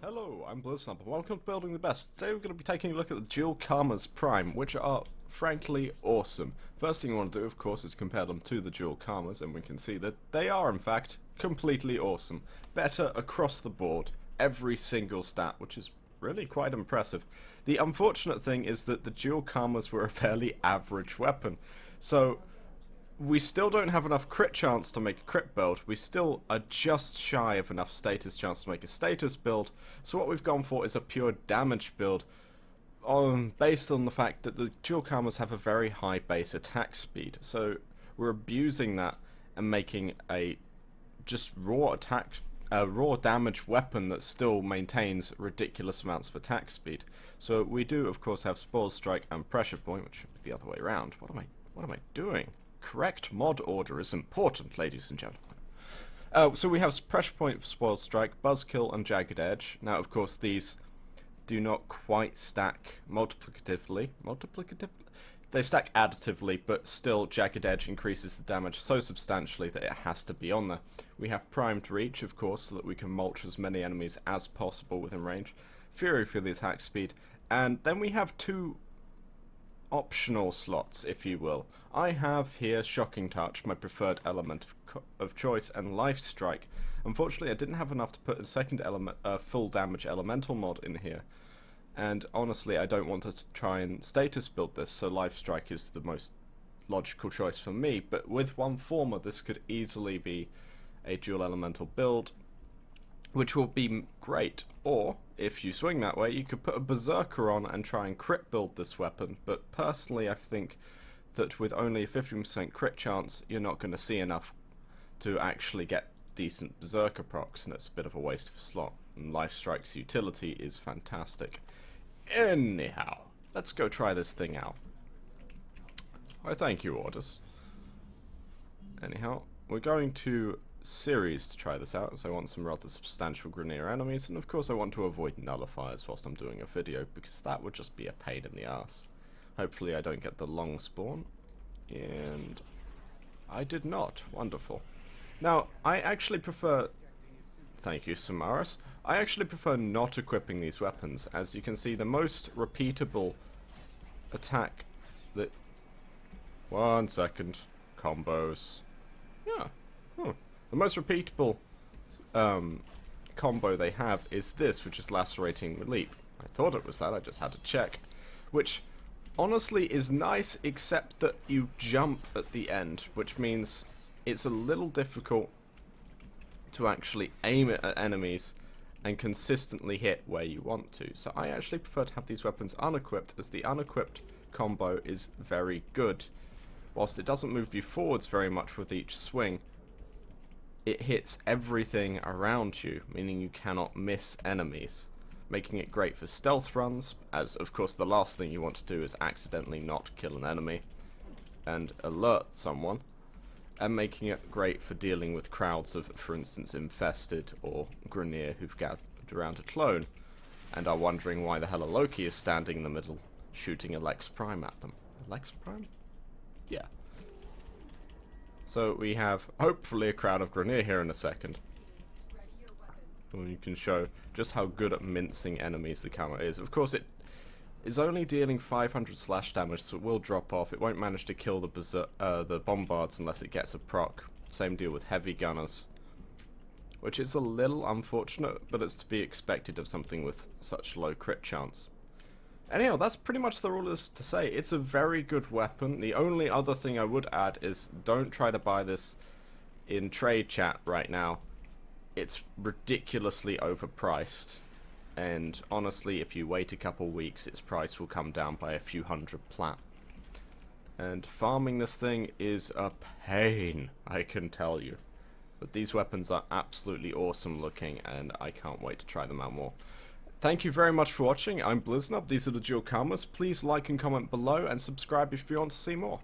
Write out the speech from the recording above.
Hello, I'm Bliznub and welcome to Building the Best. Today we're going to be taking a look at the Dual Karmas Prime, which are frankly awesome. First thing I want to do, of course, is compare them to the Dual Karmas, and we can see that they are, in fact, completely awesome. Better across the board, every single stat, which is really quite impressive. The unfortunate thing is that the Dual Karmas were a fairly average weapon, so we still don't have enough crit chance to make a crit build. We still are just shy of enough status chance to make a status build. So what we've gone for is a pure damage build, based on the fact that the Dual Karmas have a very high base attack speed. So we're abusing that and making a just raw damage weapon that still maintains ridiculous amounts of attack speed. So we do, of course, have Spoil Strike and Pressure Point, which should be the other way around. What am I doing? Correct mod order is important, ladies and gentlemen. So we have Pressure Point for Spoil Strike, Buzzkill, and Jagged Edge. Now, of course, these do not quite stack multiplicatively. They stack additively, but still Jagged Edge increases the damage so substantially that it has to be on there. We have Primed Reach, of course, so that we can mulch as many enemies as possible within range. Fury for the attack speed. And then we have two optional slots, if you will. I have here Shocking Touch, my preferred element of choice, and Life Strike. Unfortunately, I didn't have enough to put a second element, full damage elemental mod in here. And honestly, I don't want to try and status build this, so Life Strike is the most logical choice for me. But with one former, this could easily be a dual elemental build, which will be great. Or, if you swing that way, you could put a Berserker on and try and crit build this weapon. But personally, I think that with only a 15% crit chance, you're not going to see enough to actually get decent Berserker procs, and it's a bit of a waste of a slot. And Life Strike's utility is fantastic. Anyhow, let's go try this thing out. Why, thank you, orders. Anyhow, we're going to series to try this out, so I want some rather substantial Grineer enemies, and of course I want to avoid nullifiers whilst I'm doing a video, because that would just be a pain in the ass. Hopefully I don't get the long spawn, and I did not. Wonderful. Now, I actually prefer, thank you Samaras, I actually prefer not equipping these weapons. As you can see, the most repeatable attack that, 1 second, combos, yeah, the most repeatable combo they have is this, which is Lacerating Leap. I thought it was that, I just had to check. Which, honestly, is nice, except that you jump at the end, which means it's a little difficult to actually aim it at enemies and consistently hit where you want to. So I actually prefer to have these weapons unequipped, as the unequipped combo is very good. Whilst it doesn't move you forwards very much with each swing, it hits everything around you, meaning you cannot miss enemies, making it great for stealth runs, as of course the last thing you want to do is accidentally not kill an enemy and alert someone, and making it great for dealing with crowds of, for instance, infested or Grineer who've gathered around a clone and are wondering why the hell a Loki is standing in the middle shooting a Lex Prime at them. A Lex Prime? Yeah. So we have, hopefully, a crowd of Grineer here in a second. And you can show just how good at mincing enemies the Karma is. Of course, it is only dealing 500 slash damage, so it will drop off. It won't manage to kill the Bombards unless it gets a proc. Same deal with Heavy Gunners, which is a little unfortunate, but it's to be expected of something with such low crit chance. Anyhow, that's pretty much all there is to say. It's a very good weapon. The only other thing I would add is don't try to buy this in trade chat right now. It's ridiculously overpriced. And honestly, if you wait a couple weeks, its price will come down by a few hundred plat. And farming this thing is a pain, I can tell you. But these weapons are absolutely awesome looking, and I can't wait to try them out more. Thank you very much for watching. I'm Bliznub. These are the Dual Karmas. Please like and comment below, and subscribe if you want to see more.